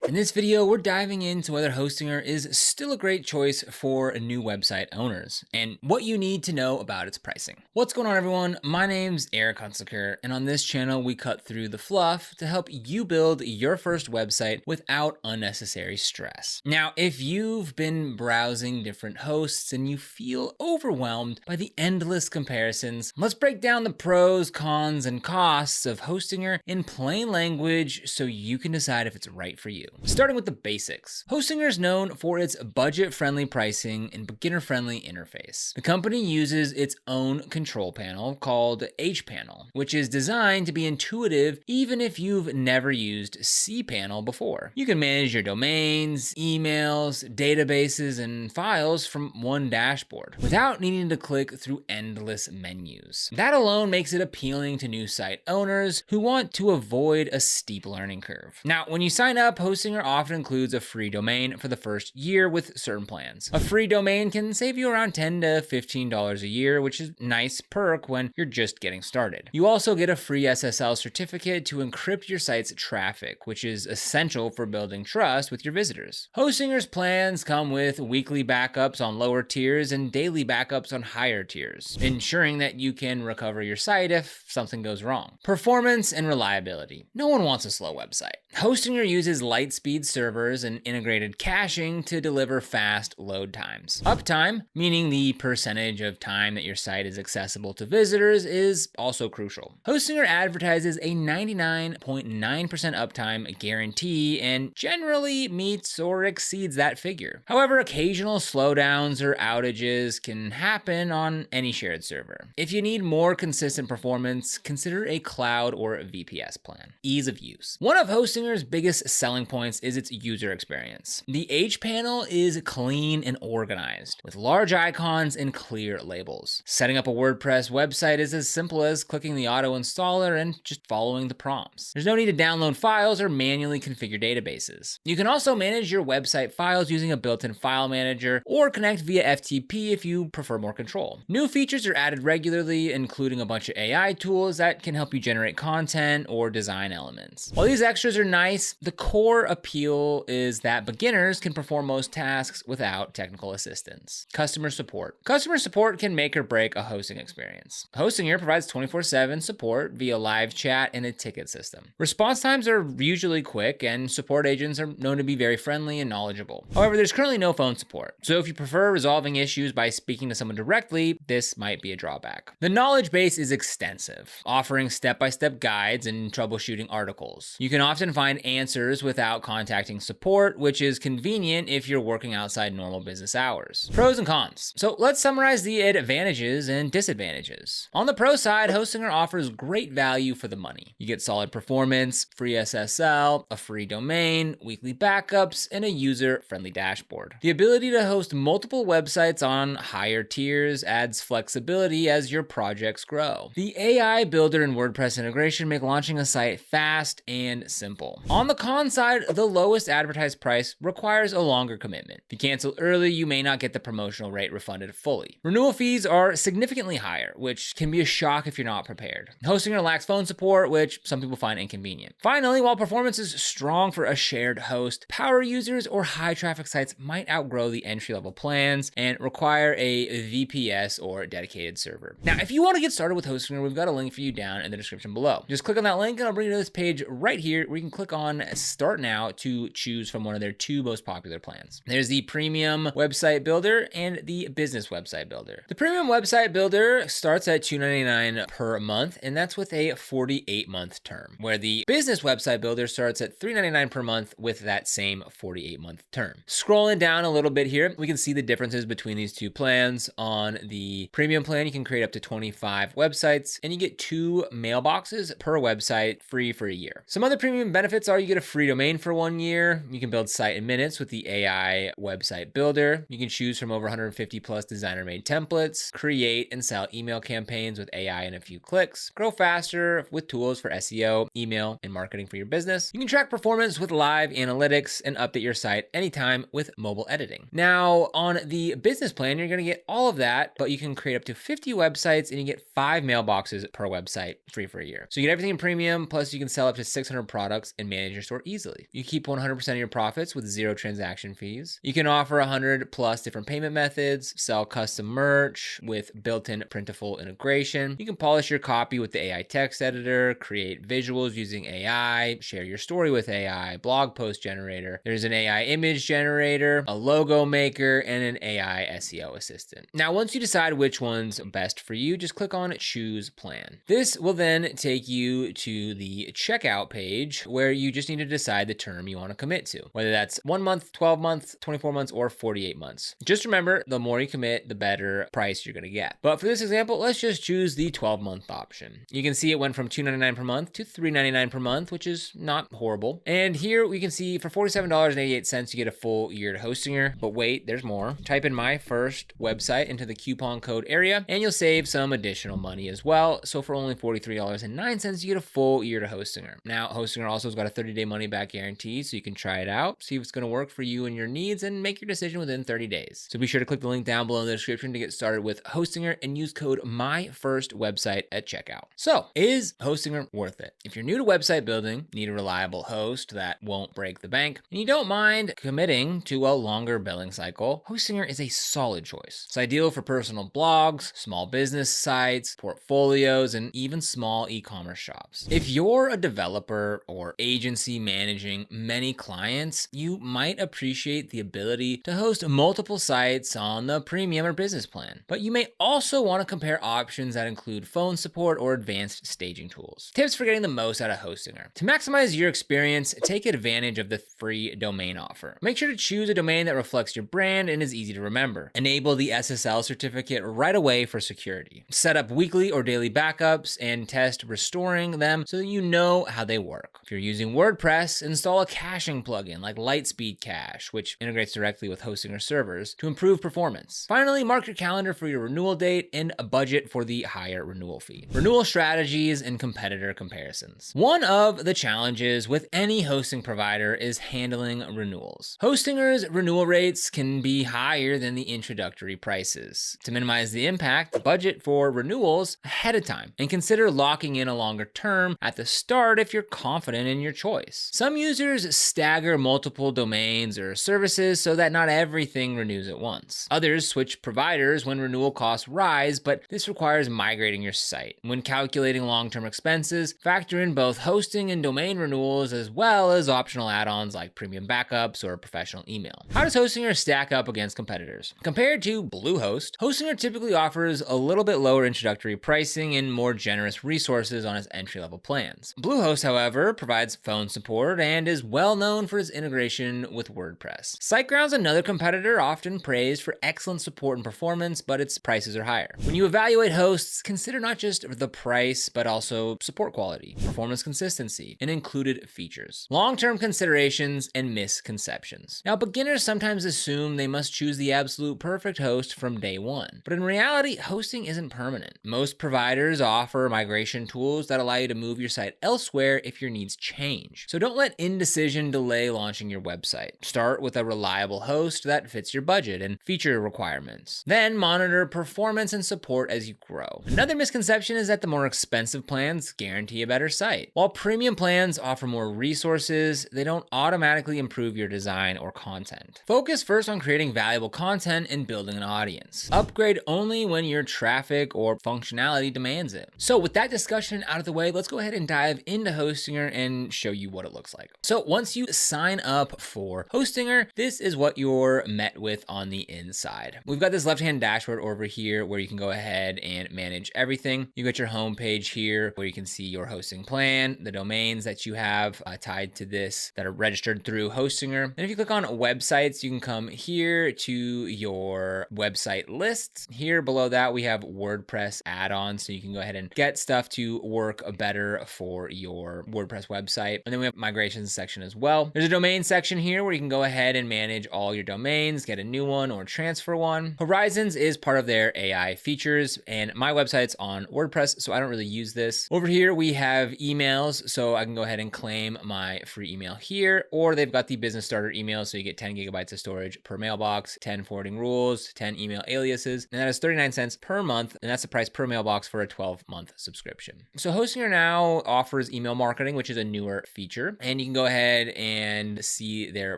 In this video, we're diving into whether Hostinger is still a great choice for new website owners and what you need to know about its pricing. What's going on, everyone? My name's Eric Hunsaker, and on this channel, we cut through the fluff to help you build your first website without unnecessary stress. Now, if you've been browsing different hosts and you feel overwhelmed by the endless comparisons, let's break down the pros, cons, and costs of Hostinger in plain language so you can decide if it's right for you. Starting with the basics. Hostinger is known for its budget-friendly pricing and beginner-friendly interface. The company uses its own control panel called hPanel, which is designed to be intuitive even if you've never used cPanel before. You can manage your domains, emails, databases, and files from one dashboard without needing to click through endless menus. That alone makes it appealing to new site owners who want to avoid a steep learning curve. Now, when you sign up, Hostinger often includes a free domain for the first year with certain plans. A free domain can save you around $10 to $15 a year, which is a nice perk when you're just getting started. You also get a free SSL certificate to encrypt your site's traffic, which is essential for building trust with your visitors. Hostinger's plans come with weekly backups on lower tiers and daily backups on higher tiers, ensuring that you can recover your site if something goes wrong. Performance and reliability. No one wants a slow website. Hostinger uses Lightspeed servers and integrated caching to deliver fast load times. Uptime, meaning the percentage of time that your site is accessible to visitors, is also crucial. Hostinger advertises a 99.9% uptime guarantee and generally meets or exceeds that figure. However, occasional slowdowns or outages can happen on any shared server. If you need more consistent performance, consider a cloud or VPS plan. Ease of use. One of Hostinger's biggest selling points is its user experience. The hPanel is clean and organized, with large icons and clear labels. Setting up a WordPress website is as simple as clicking the auto installer and just following the prompts. There's no need to download files or manually configure databases. You can also manage your website files using a built-in file manager or connect via FTP if you prefer more control. New features are added regularly, including a bunch of AI tools that can help you generate content or design elements. While these extras are nice, the core appeal is that beginners can perform most tasks without technical assistance. Customer support. Customer support can make or break a hosting experience. Hostinger provides 24/7 support via live chat and a ticket system. Response times are usually quick, and support agents are known to be very friendly and knowledgeable. However, there's currently no phone support, so if you prefer resolving issues by speaking to someone directly, this might be a drawback. The knowledge base is extensive, offering step-by-step guides and troubleshooting articles. You can often find answers without contacting support, which is convenient if you're working outside normal business hours. Pros and cons. So let's summarize the advantages and disadvantages. On the pro side, Hostinger offers great value for the money. You get solid performance, free SSL, a free domain, weekly backups, and a user-friendly dashboard. The ability to host multiple websites on higher tiers adds flexibility as your projects grow. The AI builder and WordPress integration make launching a site fast and simple. On the con side, the lowest advertised price requires a longer commitment. If you cancel early, you may not get the promotional rate refunded fully. Renewal fees are significantly higher, which can be a shock if you're not prepared. Hostinger lacks phone support, which some people find inconvenient. Finally, while performance is strong for a shared host, power users or high traffic sites might outgrow the entry-level plans and require a VPS or dedicated server. Now, if you want to get started with Hostinger, we've got a link for you down in the description below. Just click on that link and I'll bring you to this page right here where you can click on Start Now to choose from one of their two most popular plans. There's the Premium Website Builder and the Business Website Builder. The Premium Website Builder starts at $299 per month, and that's with a 48-month term, where the Business Website Builder starts at $399 per month with that same 48-month term. Scrolling down a little bit here, we can see the differences between these two plans. On the Premium plan, you can create up to 25 websites, and you get 2 mailboxes per website free for a year. Some other premium benefits are you get a free domain for 1 year. You can build site in minutes with the AI website builder. You can choose from over 150 plus designer-made templates, create and sell email campaigns with AI in a few clicks, grow faster with tools for SEO, email, and marketing for your business. You can track performance with live analytics and update your site anytime with mobile editing. Now, on the business plan, you're going to get all of that, but you can create up to 50 websites and you get 5 mailboxes per website free for a year. So you get everything in premium, plus you can sell up to 600 products and manage your store easily. You keep 100% of your profits with 0 transaction fees. You can offer 100 plus different payment methods, sell custom merch with built-in printable integration. You can polish your copy with the AI text editor, create visuals using AI, share your story with AI, blog post generator. There's an AI image generator, a logo maker, and an AI SEO assistant. Now, once you decide which one's best for you, just click on Choose Plan. This will then take you to the checkout page where you just need to decide the term you want to commit to, whether that's 1 month, 12 months, 24 months, or 48 months. Just remember, the more you commit, the better price you're going to get. But for this example, let's just choose the 12-month option. You can see it went from $2.99 per month to $3.99 per month, which is not horrible. And here we can see for $47.88, you get a full year to Hostinger. But wait, there's more. Type in my first website into the coupon code area, and you'll save some additional money as well. So for only $43.09, you get a full year to Hostinger. Now, Hostinger also has got a 30-day money-back guarantee, so you can try it out, see if it's going to work for you and your needs, and make your decision within 30 days. So be sure to click the link down below in the description to get started with Hostinger and use code MYFIRSTWEBSITE at checkout. So, is Hostinger worth it? If you're new to website building, need a reliable host that won't break the bank, and you don't mind committing to a longer billing cycle, Hostinger is a solid choice. It's ideal for personal blogs, small business sites, portfolios, and even small e-commerce shops. If you're a developer or agency managing many clients, you might appreciate the ability to host multiple sites on the premium or business plan. But you may also want to compare options that include phone support or advanced staging tools. Tips for getting the most out of Hostinger. To maximize your experience, take advantage of the free domain offer. Make sure to choose a domain that reflects your brand and is easy to remember. Enable the SSL certificate right away for security. Set up weekly or daily backups and test restoring them so that you know how they work. If you're using WordPress, install a caching plugin like Lightspeed Cache, which integrates directly with Hostinger servers to improve performance. Finally, mark your calendar for your renewal date and a budget for the higher renewal fee. Renewal strategies and competitor comparisons. One of the challenges with any hosting provider is handling renewals. Hostinger's renewal rates can be higher than the introductory prices. To minimize the impact, budget for renewals ahead of time and consider locking in a longer term at the start if you're confident in your choice. Some users stagger multiple domains or services so that not everything renews at once. Others switch providers when renewal costs rise, but this requires migrating your site. When calculating long-term expenses, factor in both hosting and domain renewals as well as optional add-ons like premium backups or professional email. How does Hostinger stack up against competitors? Compared to Bluehost, Hostinger typically offers a little bit lower introductory pricing and more generous resources on its entry-level plans. Bluehost, however, provides phone support and is well known for its integration with WordPress. SiteGround's another competitor, often praised for excellent support and performance, but its prices are higher. When you evaluate hosts, consider not just the price, but also support quality, performance consistency, and included features. Long-term considerations and misconceptions. Now, beginners sometimes assume they must choose the absolute perfect host from day one, but in reality, hosting isn't permanent. Most providers offer migration tools that allow you to move your site elsewhere if your needs change. So don't let indecision delay launching your website. Start with a reliable host that fits your budget and feature requirements. Then monitor performance and support as you grow. Another misconception is that the more expensive plans guarantee a better site. While premium plans offer more resources, they don't automatically improve your design or content. Focus first on creating valuable content and building an audience. Upgrade only when your traffic or functionality demands it. So with that discussion out of the way, let's go ahead and dive into Hostinger and show you what it looks like. So once you sign up for Hostinger, this is what you're met with on the inside. We've got this left-hand dashboard over here where you can go ahead and manage everything. You got your home page here where you can see your hosting plan, the domains that you have tied to this that are registered through Hostinger. And if you click on websites, you can come here to your website lists. Here below that, we have WordPress add-ons, so you can go ahead and get stuff to work better for your WordPress website. And then we have migrations section as well. There's a domain section here where you can go ahead and manage all your domains, get a new one or transfer one. Horizons is part of their AI features, and my website's on WordPress, so I don't really use this. Over here, we have emails, so I can go ahead and claim my free email here, or they've got the business starter email, so you get 10 gigabytes of storage per mailbox, 10 forwarding rules, 10 email aliases, and that is 39 cents per month, and that's the price per mailbox for a 12-month subscription. So Hostinger now offers email marketing, which is a newer feature, and you can go go ahead and see their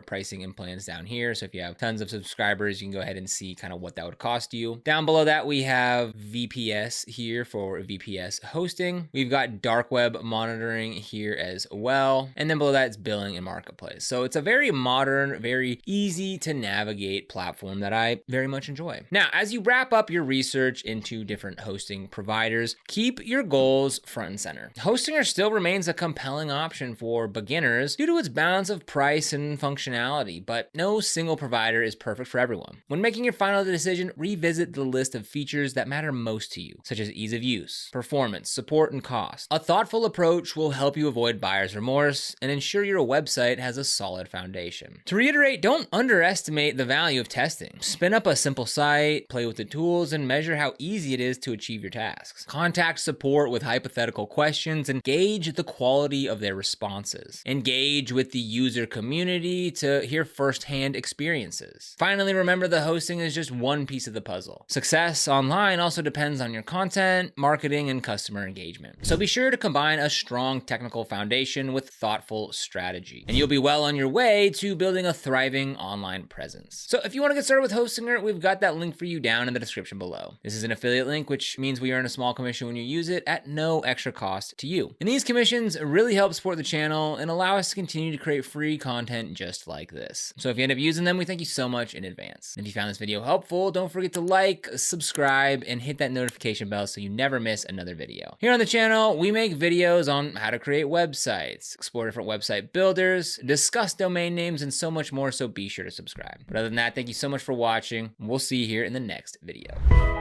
pricing and plans down here. So if you have tons of subscribers, you can go ahead and see kind of what that would cost you. Down below that, we have VPS here for VPS hosting. We've got dark web monitoring here as well. And then below that, it's billing and marketplace. So it's a very modern, very easy to navigate platform that I very much enjoy. Now, as you wrap up your research into different hosting providers, keep your goals front and center. Hostinger still remains a compelling option for beginners due to its balance of price and functionality, but no single provider is perfect for everyone. When making your final decision, revisit the list of features that matter most to you, such as ease of use, performance, support, and cost. A thoughtful approach will help you avoid buyer's remorse and ensure your website has a solid foundation. To reiterate, don't underestimate the value of testing. Spin up a simple site, play with the tools, and measure how easy it is to achieve your tasks. Contact support with hypothetical questions and gauge the quality of their responses. Engage with the user community to hear firsthand experiences. Finally, remember the hosting is just one piece of the puzzle. Success online also depends on your content, marketing, and customer engagement. So be sure to combine a strong technical foundation with thoughtful strategy, and you'll be well on your way to building a thriving online presence. So if you want to get started with Hostinger, we've got that link for you down in the description below. This is an affiliate link, which means we earn a small commission when you use it at no extra cost to you. And these commissions really help support the channel and allow us to continue to create free content just like this. So if you end up using them, we thank you so much in advance. And if you found this video helpful, don't forget to like, subscribe, and hit that notification bell so you never miss another video. Here on the channel, we make videos on how to create websites, explore different website builders, discuss domain names, and so much more, so be sure to subscribe. But other than that, thank you so much for watching. We'll see you here in the next video.